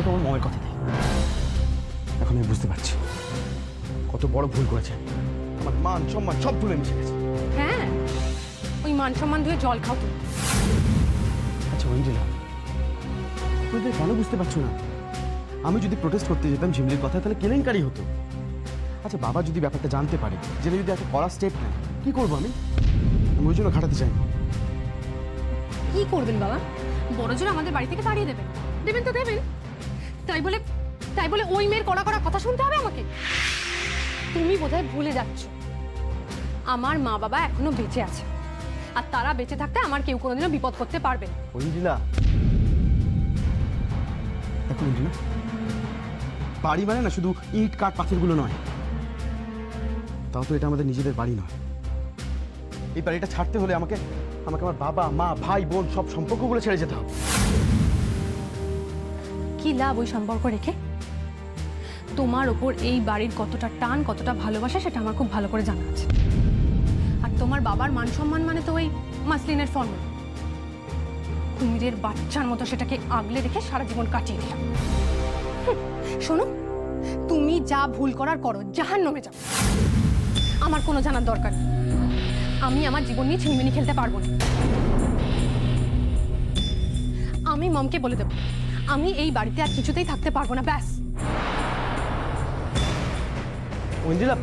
তো আমার মায়ের কথা দিই। এখন আমি বুঝতে পারছি কত বড় ভুল করেছে। আমার মান সম্মান সব ভুলে মিশে গেছে। হ্যাঁ, ওই মান সম্মান ধুয়ে জল খাও তুমি। আচ্ছা অঞ্জনা, তুমি তো কেন বুঝতে পারছো না? আমি যদি প্রোটেস্ট করতে যেতাম ঝিমলির কথা, তাহলে কেলেঙ্কারি হতো। আচ্ছা, বাবা যদি ব্যাপারটা জানতে পারে, জেনে যদি একটা কড়া স্টেপ নেয়, কি করবো আমি? ওই জন্য ঘাটাতে চাই। কি করবেন বাবা? বড় জোর আমাদের বাড়ি থেকে তাড়িয়ে দেবেন? দেবেন তো দেবেন। তাই বলে ওই মেয়ের কড়া কড়া কথা শুনতে হবে আমাকে? তুমি বোধহয় ভুলে যাচ্ছ, আমার মা বাবা এখনো বেঁচে আছে, আর তারা বেঁচে থাকতে আমার কেউ কোনোদিনও বিপদ করতে পারবে না। অঞ্জনা, দেখো অঞ্জনা, বাড়ি মানে না শুধু ইট কাঠ পাথরগুলো নয়। তাও তো এটা আমাদের নিজেদের বাড়ি নয়। এই বাড়িটা ছাড়তে হলে আমাকে আমার বাবা মা ভাই বোন সব সম্পর্কগুলো ছেড়ে যেতে হবে। কি লাভ ওই সম্পর্ক রেখে? তোমার ওপর এই বাড়ির কতটা টান, কতটা ভালোবাসা সেটা আমার খুব ভালো করে জানা আছে। আর তোমার বাবার মান সম্মান মানে তো ওই মাসলিনের ফর্মুলা। কুমিরের বাচ্চার মতো সেটাকে আগলে রেখে সারা জীবন কাটিয়ে দিলাম। শোনো, তুমি যা ভুল করার করো, জাহান্নামে যাও, আমার কোনো জানার দরকার নেই। আমি আমার জীবন নিয়ে ছিনিমিনি খেলতে পারবো না। আমি মমকে বলে দেবো আমি এই বাড়িতে আর কিছুতেই থাকতে পারবো না, ব্যাস। অঞ্জনা,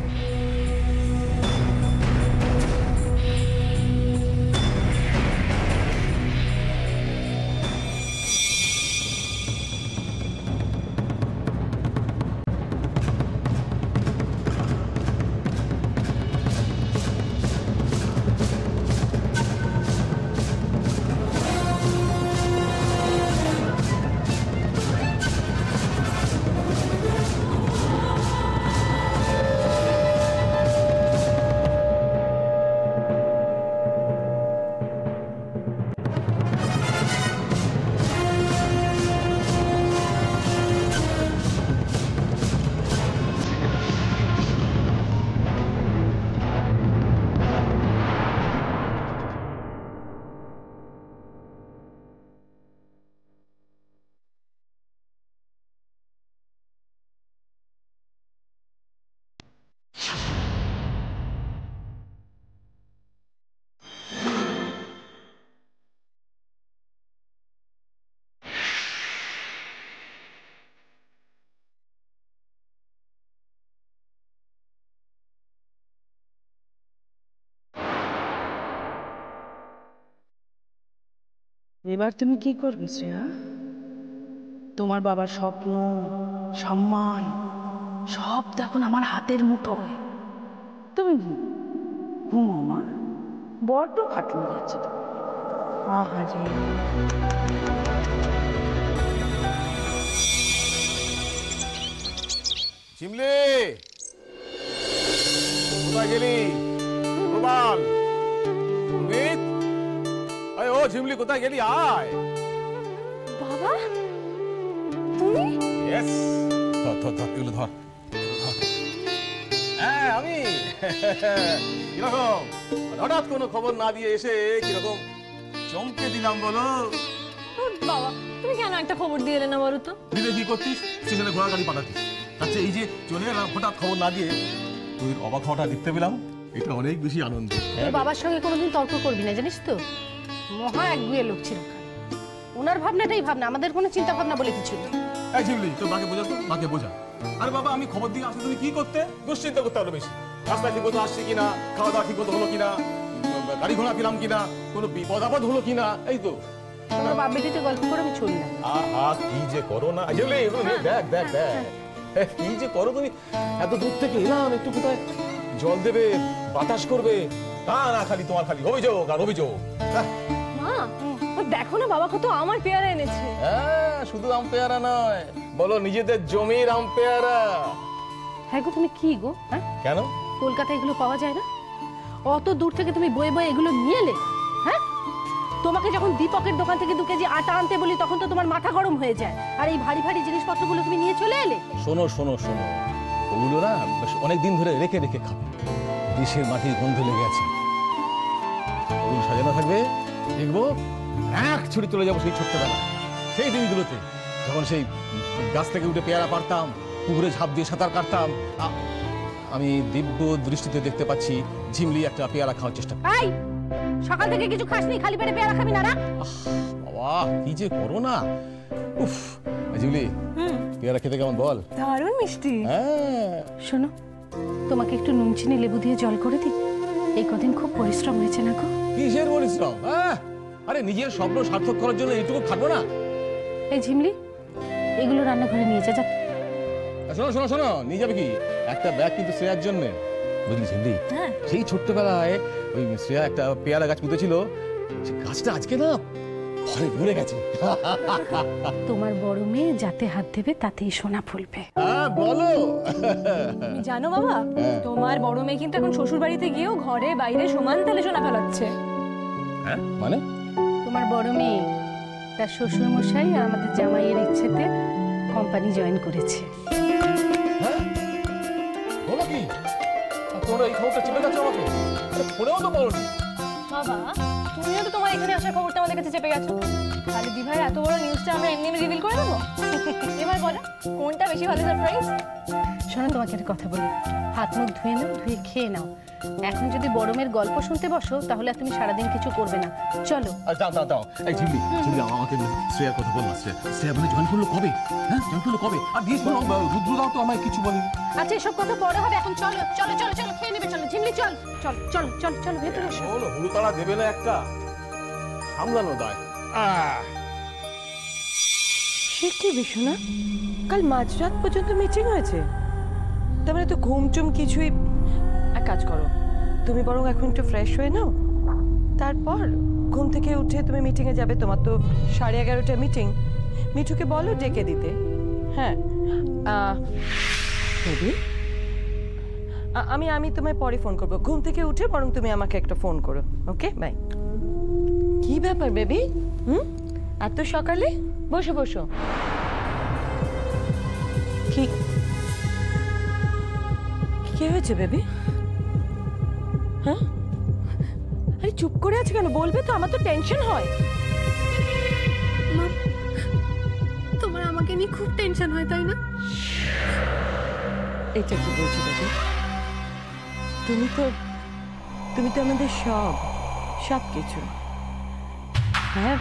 এবার তুমি কি করবে শ্রেয়া? তোমার বাবার স্বপ্ন, সম্মান সব তখন আমার হাতের মুঠোয়। তুমি ঘুমো মা, বড্ড খাটনি যাচ্ছে তো। আহারে, ঝিমলি, কোথায় গেলি? গোপাল, অমিত, আয় ও ঝিমলি, কোথায় গেলি? আয়। বাবা, তুমি? ইয়েস, ধর ধর ধর, এগুলো ধর। হ্যাঁ আমি। কিরকম হঠাৎ কোনো খবর না দিয়ে এসে কিরকম চমকে দিলাম বলো? বাবা, তুমি কেন একটা খবর দিয়ে এলে না বলো তো? দিলে কি করতিস? স্টেশনে ঘোড়া গাড়ি পাঠাতিস। আচ্ছা, এই যে চলে এলাম হঠাৎ খবর না দিয়ে, তুই অবাক হওয়াটা দেখতে পেলাম, এটা অনেক বেশি আনন্দ। তোর বাবার সঙ্গে কোনোদিন তর্ক করবি না, জানিস তো? মহা একগুয়ে লোক ছিল। ওনার ভাবনাটাই ভাবনা, আমাদের কোনো চিন্তা ভাবনা বলে কিছু নেই। এই ঝিমলি, তোর মাকে বোঝা তো, মাকে বোঝা। আরে বাবা, আমি খবর দিয়ে আসলে তুমি কি করতে? দুশ্চিন্তা করতে হলো বেশি। রাস্তায় ঠিক মতো আসছি কিনা, খাওয়া দাওয়া ঠিক মতো হলো কিনা, গাড়ি ঘোড়া পেলাম কিনা, কোনো বিপদ আপদ হলো কিনা, এই তো। তোর বাপ বেটিতে গল্প করে আমি চলি না। আহা, কি যে করো না ঝিমলি, এগুলো নিয়ে দেখ দেখ দেখ, কি যে করো তুমি। এত দূর থেকে এলাম, একটু কোথায় জল দেবে, বাতাস করবে, তা না খালি তোমার খালি অভিযোগ আর অভিযোগ। মা, দেখো না বাবা কত আমার পেয়ারা এনেছে। হ্যাঁ, শুধু আম পেয়ারা নয়, বলো নিজেদের জমির আম পেয়ারা। হ্যাঁ গো, তুমি কি গো? হ্যাঁ, কেন? কলকাতায় এগুলো পাওয়া যায় না? অত দূর থেকে তুমি বয়ে বয়ে এগুলো নিয়ে এলে? হ্যাঁ, তোমাকে যখন দীপকের দোকান থেকে 2 কেজি আটা আনতে বলি, তখন তো তোমার মাথা গরম হয়ে যায়, আর এই ভারী ভারী জিনিসপত্রগুলো তুমি নিয়ে চলে এলে। শোনো শোনো শোনো, ওগুলো না অনেক দিন ধরে রেখে রেখে খাবে, দেশের মাটির গন্ধ লেগে আছে। ওগুলো সাজানো থাকবে, দেখবো এক ছুরি চলে যাবো সেই ছোট্টবেলা, সেই দিনগুলোতে। যখন সেই গাছ থেকে উঠে পেয়ারা পারতাম, পুকুরে ঝাঁপ দিয়ে সাঁতার কাটতাম, আমি দিব্য দৃষ্টিতে দেখতে পাচ্ছি ঝিমলি একটা পেয়ারা খাওয়ার চেষ্টা করে। এই সকাল থেকে কিছু খাসনি, খালি পেটে পেয়ারা খাবি না? বাবা কি যে করো না, উফ। ঝিমলি, পেয়ারা খেতে কেমন বল? দারুণ মিষ্টি। হ্যাঁ, শোনো, তোমাকে একটু নুন চিনি লেবু দিয়ে জল করে দিই? এই কদিন খুব পরিশ্রম হয়েছে না গো? কিসের পরিশ্রম? আরে নিজের স্বপ্ন সার্থক করার জন্য এইটুকু থাকবো না? এই ঝিমলি, এগুলো রান্নাঘরে নিয়ে যা। শোনো শোনো শোনো, নিয়ে যাবে কি? একটা ব্যাগ কিন্তু শ্রেয়ার জন্য, বুঝলি ঝিমলি? সেই ছোট্টবেলায় ওই শ্রেয়া একটা পেয়ারা গাছ পুঁতেছিল, সেই গাছটা আজকে না ফলে ভরে গেছে। তোমার বড় মেয়ে যাতে হাত দেবে তাতেই সোনা ফুলবে। হ্যাঁ বলো। তুমি জানো বাবা, তোমার বড় মেয়ে কিন্তু এখন শ্বশুর বাড়িতে গিয়েও ঘরে বাইরে সমান তালে সোনা ফেলাচ্ছে। হ্যাঁ মানে? তোমার বড় মেয়ে তার শ্বশুর মশাই আর আমাদের জামাইয়ের ইচ্ছেতে কোম্পানি জয়েন করেছে। হ্যাঁ বলো কি? তোমরা এই খবরটা চেপে গেছো আমাকে? আরে ফোনেও তো বলোনি। বাবা, তুমিও তো তোমার এখানে আসার খবরটা আমাদের কাছে চেপে গেছো। তাহলে দিভাই এত বড় নিউজটা আমরা এমনি রিভিল করে দেবো? এবার বলো কোনটা বেশি ভালো সারপ্রাইজ? শোনো, তোমাকে একটা কথা বলি, হাত মুখ ধুয়ে নাও, ধুয়ে খেয়ে নাও। এখন যদি বড় মেয়ের গল্প শুনতে বসো তাহলে আর তুমি সারাদিন কিছু করবে না। চলো। দাও দাও দাও। এই ঝিমলি, ঝিমলি আমাকে শ্রেয়ার কথা বল না। শ্রেয়া মানে জয়েন করলো কবে? হ্যাঁ জয়েন করলো কবে? আর দিয়ে শোনো, রুদ্রদাও তো আমায় কিছু বলেনি। আচ্ছা, এসব কথা পরে হবে, এখন চলো চলো চলো চলো, খেয়ে নেবে। চলো ঝিমলি, চল চল চল চল চল ভেতরে এসো। বলো, হুড়োতাড়া দেবে না একটা, সামলানো দায়। সে কি বিশ্বনা, কাল মাঝরাত পর্যন্ত মিটিং হয়েছে? তার মানে তো ঘুমচুম কিছুই। এক কাজ করো, তুমি বরং এখন একটু ফ্রেশ হয়ে নাও, তারপর ঘুম থেকে উঠে তুমি মিটিংয়ে যাবে। তোমার তো 11:30টায় মিটিং। মিঠুকে বলো ডেকে দিতে। হ্যাঁ বেবি, আমি তোমায় পরে ফোন করবো। ঘুম থেকে উঠে বরং তুমি আমাকে একটা ফোন করো। Okay bye. কি ব্যাপার বেবি? এত সকালে? বসো বসো। কি কি হয়েছে বেবি? হ্যাঁ, আরে চুপ করে আছে কেন? বলবে তো, আমার তো টেনশন হয়। তোমার আমাকে নিয়ে খুব টেনশন হয়, তাই না? এটা কি বলছো বেবি? তুমি তো আমাদের সব কিছু। হ্যাঁ,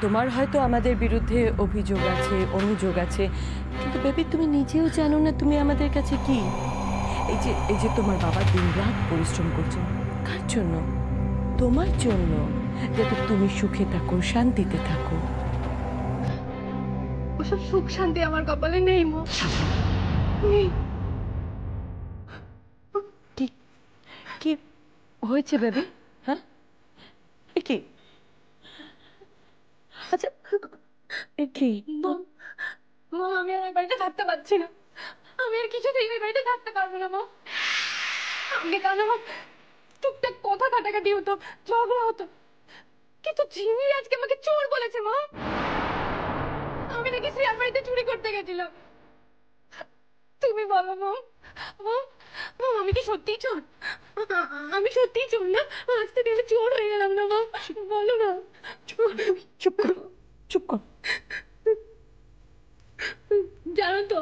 তোমার হয়তো আমাদের বিরুদ্ধে অভিযোগ আছে, অনুযোগ আছে, কিন্তু বেবি তুমি নিজেও জানো না তুমি আমাদের কাছে কি। এই যে তোমার বাবা দিনরাত পরিশ্রম করছেন, কার জন্য? তোমার জন্য, যাতে তুমি সুখে থাকো, শান্তিতে থাকো। ওসব সুখ শান্তি আমার কপালে নেই মা, নেই। কি কি হয়েছে বেবি? হ্যাঁ কি? আচ্ছা কি? মা, আমি আর এই বাড়িতে থাকতে পারছি না। আমি আর কিছুতেই ওই বাড়িতে থাকতে পারবো না মা। আমাকে কারণ আমার টুকটাক কথা কাটাকাটি হতো, ঝগড়া হতো, কিন্তু জিমি আজকে আমাকে চোর বলেছে মা। আমি নাকি শ্রেয়ার বাড়িতে চুরি করতে গেছিলাম। তুমি বলো মা, মা, মা, আমি কি সত্যিই চোর? আমি সত্যিই চোর না? আজ থেকে আমি চোর হয়ে গেলাম না মা? বলো না। চুপ কর, চুপ কর। জানো তো,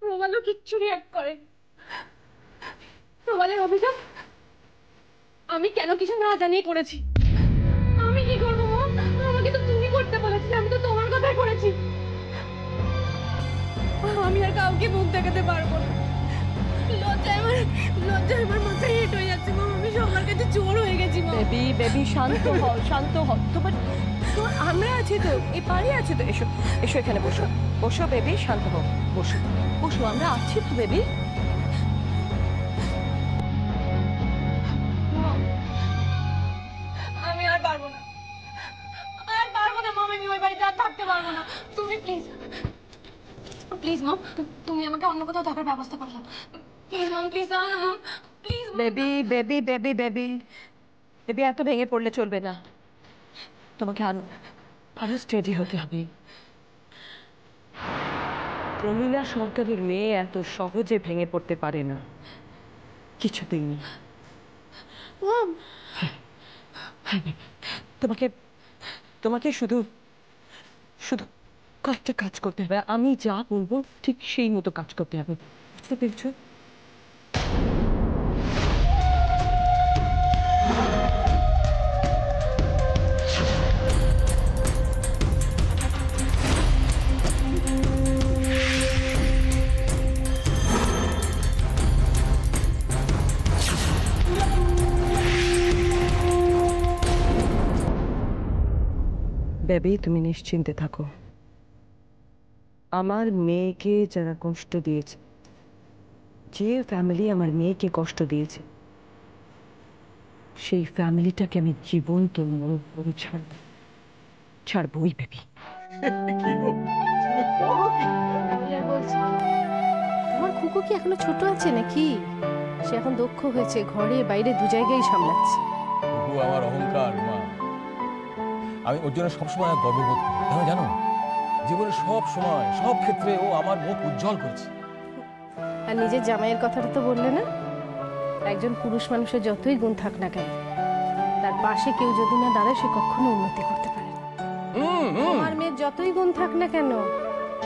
প্রবালও কিচ্ছু রিয়াক্ট করে। প্রবালের অভিযোগ আমি কেন কিছু না জানিয়ে করেছি। আমি কি করবো মা? আমাকে তো তুমি করতে বলেছিলে, আমি তো তোমার কথাই করেছি। আমি আর কাউকে মুখ দেখাতে পারবো না। লজ্জায় আমার মাথায় হেঁট হয়ে যাচ্ছে মা। আমি সবার কাছে চোর হয়ে গেছি মা। বেবি শান্ত হও, শান্ত হও। তোমার আমরা আছি তো, এই পাড়ে আছে তো। এসো এসো, এখানে বসো। বসো বেবি, শান্ত হও। বসো বসো, আমরা আছি তো বেবি। আমি আর পারবো না, আর পারবো না মা। আমি ওই বাড়িতে আর থাকতে পারবো না। তুমি প্লিজ, প্লিজ মা, তুমি আমাকে অন্য কোথাও থাকার ব্যবস্থা করো। প্লিজ মা, please, please baby baby baby baby baby, এত ভেঙে পড়লে চলবে না। তোমাকে আরো স্টেডি হতে হবে। প্রমীলা সরকারের মেয়ে এত সহজে ভেঙে পড়তে পারে না, কিছুতেই না। তোমাকে তোমাকে শুধু শুধু কয়েকটা কাজ করতে হবে, আমি যা বলবো ঠিক সেই মতো কাজ করতে হবে, বুঝতে পেরেছো? বেবি, তুমি নিশ্চিন্তে থাকো। আমার মেয়েকে যারা কষ্ট দিয়েছে, যে ফ্যামিলি আমার মেয়েকে কষ্ট দিয়েছে, সেই ফ্যামিলিটাকে আমি জীবন্ত ছাড়বই বেবি। তোমার খুকু কি এখনো ছোট আছে নাকি? সে এখন দক্ষ হয়েছে, ঘরে বাইরে দু জায়গায় সামলাচ্ছে। ও আমার অহংকার মা, আমি ওর জন্য সবসময় গর্ববোধ করি। কেন জানো? জীবনে সব সময় সব ক্ষেত্রে ও আমার মুখ উজ্জ্বল করছে। আর নিজের জামাইয়ের কথাটা তো বললে না? একজন পুরুষ মানুষের যতই গুণ থাক না কেন, তার পাশে কেউ যদি না দাঁড়ায় সে কখনো উন্নতি করতে পারে না। তোমার মেয়ের যতই গুণ থাক না কেন,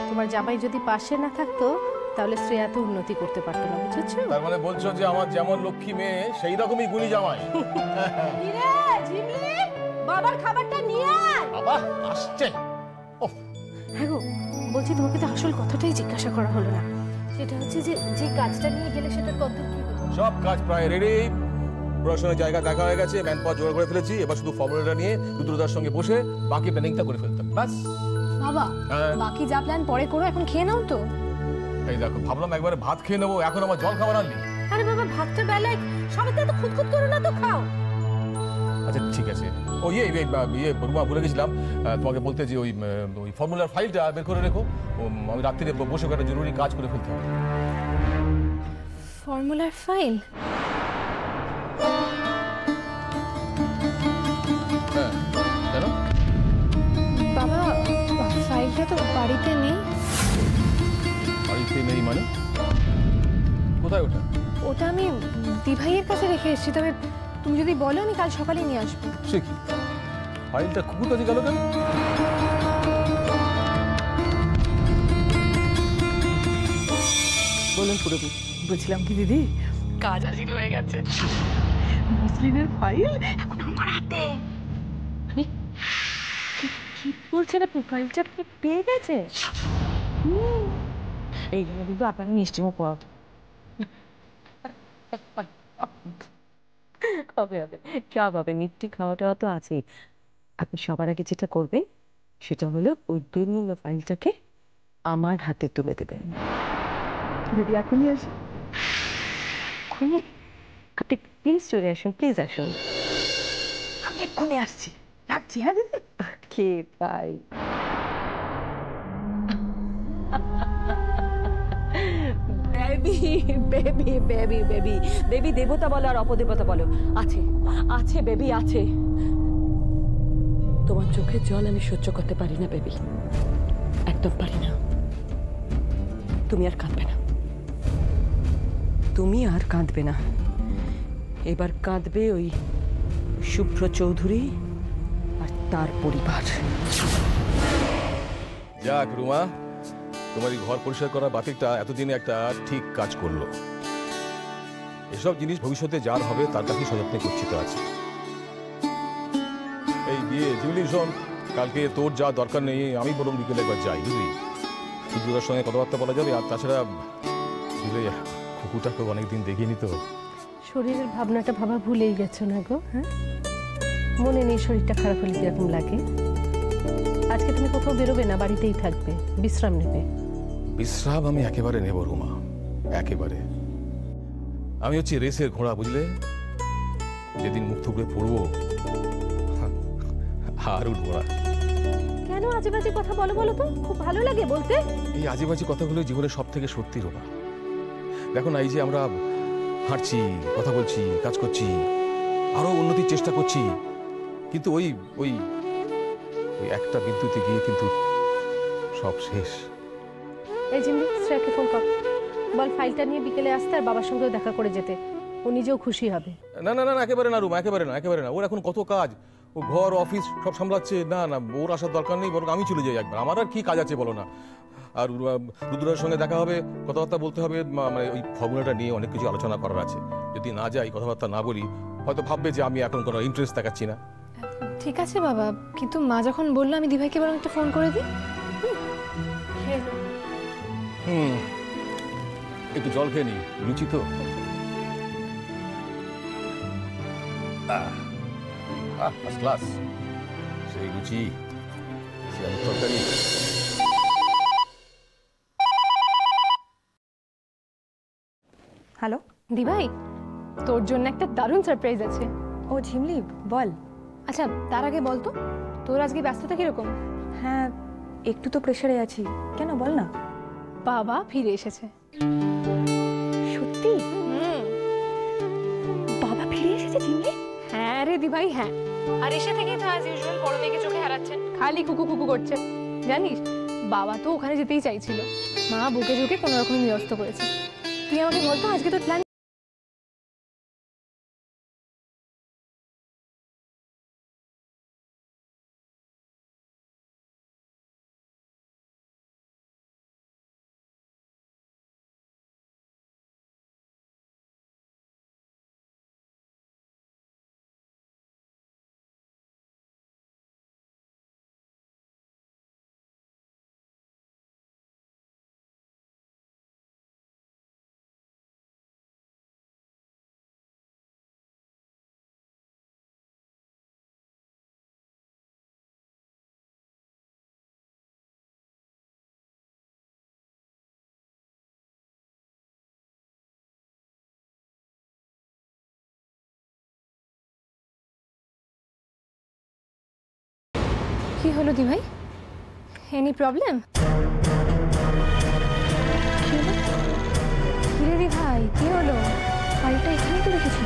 তোমার জামাই যদি পাশে না থাকতো তাহলে শ্রেয়া তো উন্নতি করতে পারতো না, বুঝেছো? তার মানে বলছো যে আমার যেমন লক্ষ্মী মেয়ে সেই রকমই গুণী জামাই। বাবার খাবারটা নিয়ে আয়। বাবা আসছে। হ্যাঁ গো, বলছি তোমাকে তো আসল কথাটাই জিজ্ঞাসা করা হলো না। সেটা হচ্ছে যে যে কাজটা নিয়ে গেলে সেটার কতদূর কি হলো? সব কাজ প্রায় রেডি, প্রশাসনের জায়গা দেখা হয়ে গেছে, ম্যান পাওয়ার জোগাড় করে ফেলেছি। এবার শুধু ফর্মুলাটা নিয়ে রুদ্রদার সঙ্গে বসে বাকি প্ল্যানিংটা করে ফেলতাম, ব্যাস। বাবা, হ্যাঁ। বাকি যা প্ল্যান পরে করো, এখন খেয়ে নাও তো। এই দেখো, ভাবলাম একবারে ভাত খেয়ে নেবো, এখন আমার জল খাবার আনলি। আরে বাবা, ভাতটা বেলায় সবাই তো এত খুঁতখুত করো না তো, খাও। আচ্ছা ঠিক আছে। ও রুমা ভুলে গেছিলাম তোমাকে বলতে, যে ওই ফর্মুলার ফাইলটা বের করে রেখো। আমি রাত্রিরে বসে একটা জরুরি কাজ করে ফেলতে হবে। ফর্মুলার ফাইল? হ্যাঁ, কেন? বাবা, ফাইলটা তো বাড়িতে নেই। বাড়িতে নেই মানে? কোথায় ওটা? ওটা আমি দিভাইয়ের কাছে রেখে এসেছি, তবে তুমি যদি বলো আমি কাল সকালে নিয়ে আসবো। সে কি, ফাইলটা কুকুর কাছে গেল কেন? বলুন পুরবি। বলছিলাম কি দিদি, কাজ হাসিল হয়ে গেছে। মুসলিনের ফাইল এখন আমার হাতে। কি বলছেন আপনি? ফাইলটা আপনি পেয়ে গেছে? এই জন্য কিন্তু আপনাকে মিষ্টিমুখ পাওয়া হবে হবে, সব হবে। মিষ্টি খাওয়াটা তো আছেই। আপনি সবার আগে যেটা করবেন সেটা হলো ওই দুর্মূল্য ফাইলটাকে আমার হাতে তুলে দেবেন। দিদি এখনই আসি। আপনি প্লিজ চলে আসুন, প্লিজ আসুন। আমি এক্ষুনি আসছি, রাখছি। হ্যাঁ দিদি। কে পাই baby baby baby baby baby, দেবতা বলো আর অপদেবতা বলো, আছে আছে বেবি, আছে। তোমার চোখের জল আমি সহ্য করতে পারি না বেবি, একদম পারি না। তুমি আর কাঁদবে না, তুমি আর কাঁদবে না। এবার কাঁদবে ওই শুভ্র চৌধুরী আর তার পরিবার। যাক রুমা, তোমার এই ঘর পরিষ্কার করার বাতিলটা এতদিনে একটা ঠিক কাজ করলো। এসব জিনিস ভবিষ্যতে যার হবে তার কাছে সযত্নে গচ্ছিত আছে। এই গিয়ে জুলি, শোন, কালকে তোর যা দরকার নেই, আমি বরং বিকেলে একবার যাই, বুঝলি? রুদ্রদার সঙ্গে কথাবার্তা বলা যাবে। আর তাছাড়া বুঝলে, কুকুরটাকে অনেকদিন দেখিনি তো। শরীরের ভাবনাটা ভাবা ভুলেই গেছো না গো? হ্যাঁ, মনে নেই শরীরটা খারাপ হলে কিরকম লাগে? আজকে তুমি কোথাও বেরোবে না, বাড়িতেই থাকবে, বিশ্রাম নেবে। বিশ্রাম আমি একেবারে নেব রুমা, একেবারে। আমি হচ্ছি রেসের ঘোড়া, বুঝলে? যেদিন মুখ থুবড়ে পড়বো আর উঠবো না। কেন আজে বাজে কথা বলো বলো তো? খুব ভালো লাগে বলতে। এই আজেবাজি কথাগুলো জীবনের সব থেকে সত্যি রোমা। দেখো না, এই যে আমরা হাঁটছি, কথা বলছি, কাজ করছি, আরো উন্নতির চেষ্টা করছি, কিন্তু ওই ওই ওই একটা বিদ্যুতে গিয়ে কিন্তু সব শেষ। এই জিম্মি, শ্রেয়াকে ফোন কর, বল ফাইলটা নিয়ে বিকেলে আসতে আর বাবার সঙ্গেও দেখা করে যেতে। ও নিজেও খুশি হবে। না না না, একেবারে না রুমা, একেবারে না, একেবারে না। ওর এখন কত কাজ, ও ঘর অফিস সব সামলাচ্ছে। না না, ওর আসার দরকার নেই, বরং আমি চলে যাই একবার। আমার আর কি কাজ আছে বলো না। আর রুদ্রের সঙ্গে দেখা হবে, কথাবার্তা বলতে হবে, মানে ওই ফর্মুলাটা নিয়ে অনেক কিছু আলোচনা করার আছে। যদি না যাই, কথাবার্তা না বলি, হয়তো ভাববে যে আমি এখন কোনো ইন্টারেস্ট দেখাচ্ছি না। ঠিক আছে বাবা, কিন্তু মা যখন বললো আমি দিভাইকে বরং একটা ফোন করে দিই। একটু জল খেয়ে নি, লুচি তো। ফার্স্ট ক্লাস, সেই লুচি, সেই আলুর তরকারি। হ্যালো, দিভাই, তোর জন্য একটা দারুণ সারপ্রাইজ আছে। ও ঝিমলি, বল। আচ্ছা, তার আগে বল তো, তোর আজকে ব্যস্ততা কিরকম? হ্যাঁ, একটু তো প্রেশারে আছি। কেন, বল না। বাবা ফিরে এসেছে। সত্যি? বাবা ফিরে এসেছে ঝিমলি? হ্যাঁ রে দিভাই, হ্যাঁ। আর এসে থেকেই তো অ্যাজ ইউজুয়াল বড় মেয়েকে চোখে হারাচ্ছেন, খালি কুকু কুকু করছে। জানিস, বাবা তো ওখানে যেতেই চাইছিল, মা বুকে ঝুঁকে কোনো রকম নিরস্ত করেছে। তুই আমাকে বলতো আজকে তোর প্ল্যান। কি হলো দিভাই, এনি প্রবলেম? কিরে দিভাই, কি হলো? ফাইলটা এখানেই তো রেখেছি।